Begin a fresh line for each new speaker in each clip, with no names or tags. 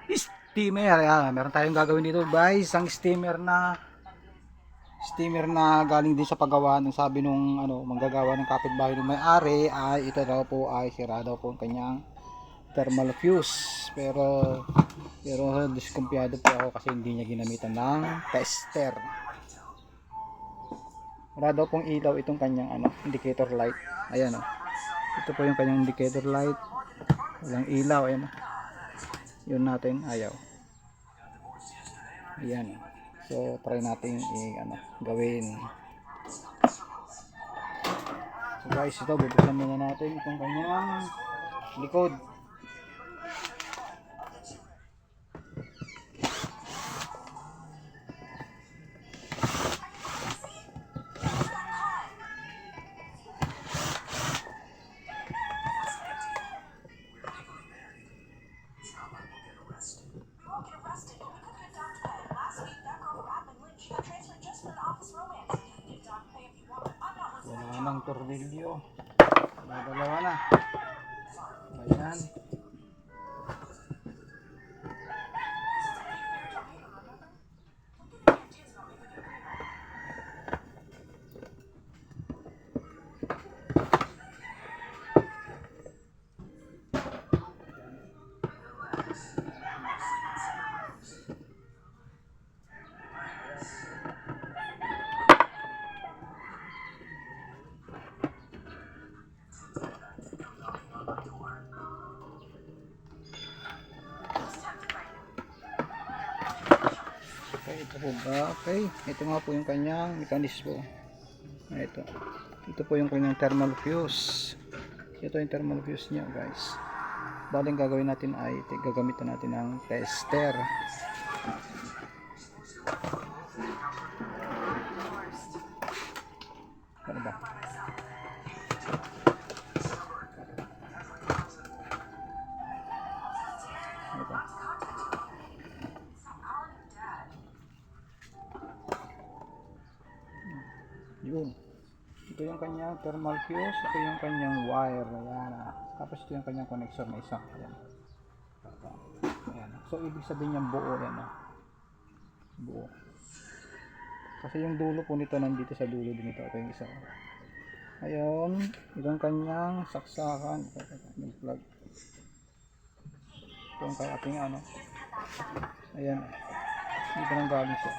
Steamer. Meron tayong gagawin dito guys, ang steamer na galing din sa paggawa ng sabi nung manggagawa ng kapitbahay ng may-ari ay ito daw po ay sira daw po ang kanyang thermal fuse. Pero diskumpiyado po ako kasi hindi niya ginamitan ng tester. Wala daw pong ilaw itong kanyang indicator light. Ayan ito po yung kanyang indicator light. Walang ilaw. Ayan yun natin ayaw. Ayan so try natin gawin. So guys, ito bubuksan muna natin itong kanyang likod. Wala nang tornilyo. Dalawa na. Ayan. Okay, ito po ba? Okay, ito nga po yung kanyang mechanismo. Ito po yung kanyang thermal fuse. Ito yung thermal fuse niya guys. Baling gagawin natin ay gagamitan natin ng tester. Ano ba? Yun. Ito yung kanyang thermal fuse, ito yung kanyang wire. Ayan. Tapos ito yung kanyang connector na isa. Ayan. Ayan. So ibig sabihin niyang buo yan. Buo. Kasi yung dulo po nito nandito sa dulo din ito. Ito yung isa. Ayun. Ito yung kanyang saksakan. Yung plug. Ito yung kaya ating Ayan. Dito nang galing siya.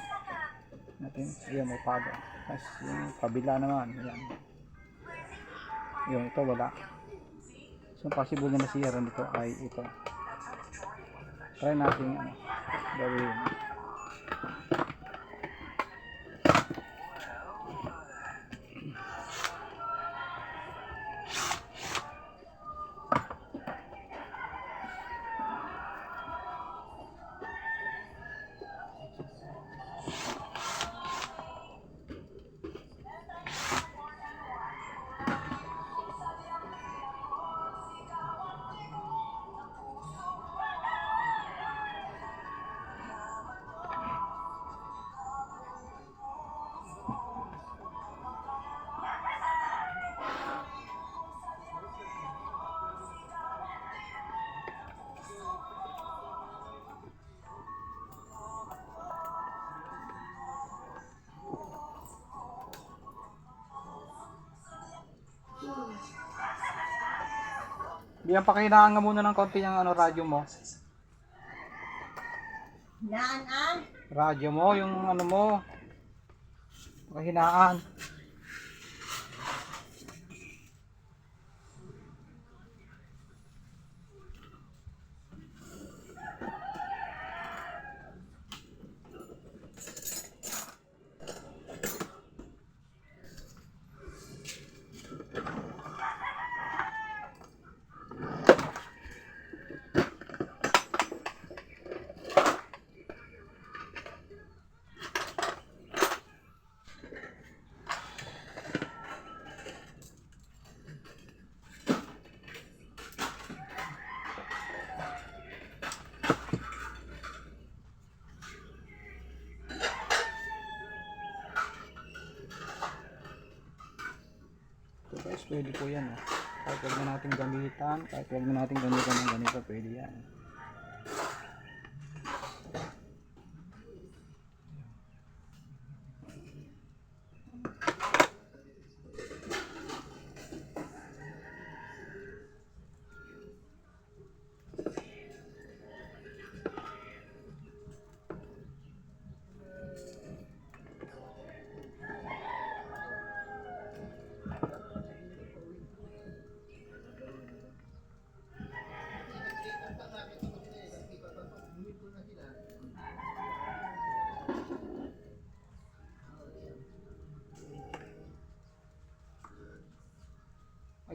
Ayan, may paga. Tapos yung kabila naman. Ayan. Yun, ito wala. So possible na masira nito ay ito. Try natin gawin. Diyan pa kailangan nga muna ng konti yung radyo mo.
Hinaan.
Radyo mo, yung mo. Kahinaan. So guys, pwede po yan. Kahit huwag na natin gamitan, ng ganito, pwede yan.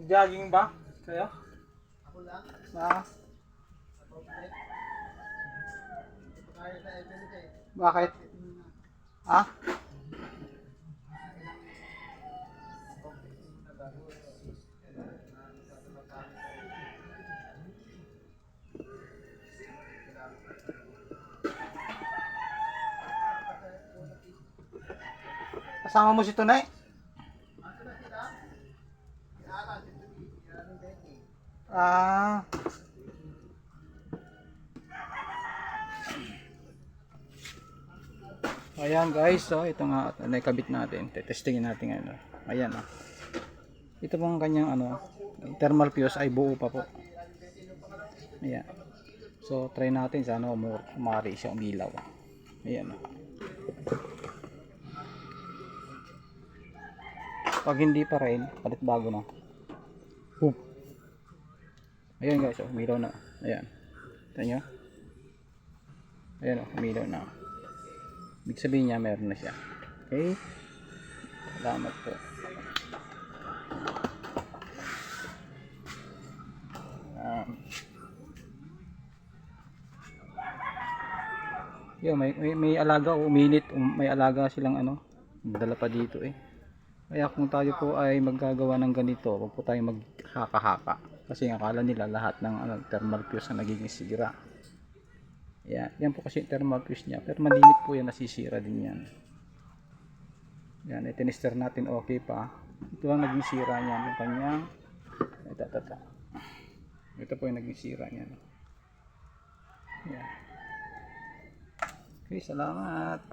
Mag-jogging ba? Kayo?
Ako lang.
Ah,
Kaya sa event eh.
bakit? Ah? Kasama mo si Tunay? Ah. Ayan guys, so ito nga nakabit natin. Testingin natin ano. Ayan oh. Ito pong kanyang ano, thermal fuse ay buo pa po. Ayan. So try natin sana umari siya umilaw. Ayan oh. Pag hindi pa rin, palit bago na. Boom. Ayan guys, oh, umilaw na. Ayan. Ito nyo. Ayan oh, umilaw na. Ibig sabihin niya meron na siya. Okay. Salamat po. Yun, may alaga o uminit, may alaga silang ano, dala pa dito eh. Kaya kung tayo po ay maggagawa ng ganito, huwag po tayo maghaka-haka. Kasi akala nila lahat ng ano, thermal fuse na nagiging sira. Yan po kasi thermal fuse niya, pero malimit po yan, nasisira din yan. Yan, itinister natin okay pa. Ito ang naging sira niyan, yung kanyang ito po yung naging sira niyan. Yan. Okay, salamat.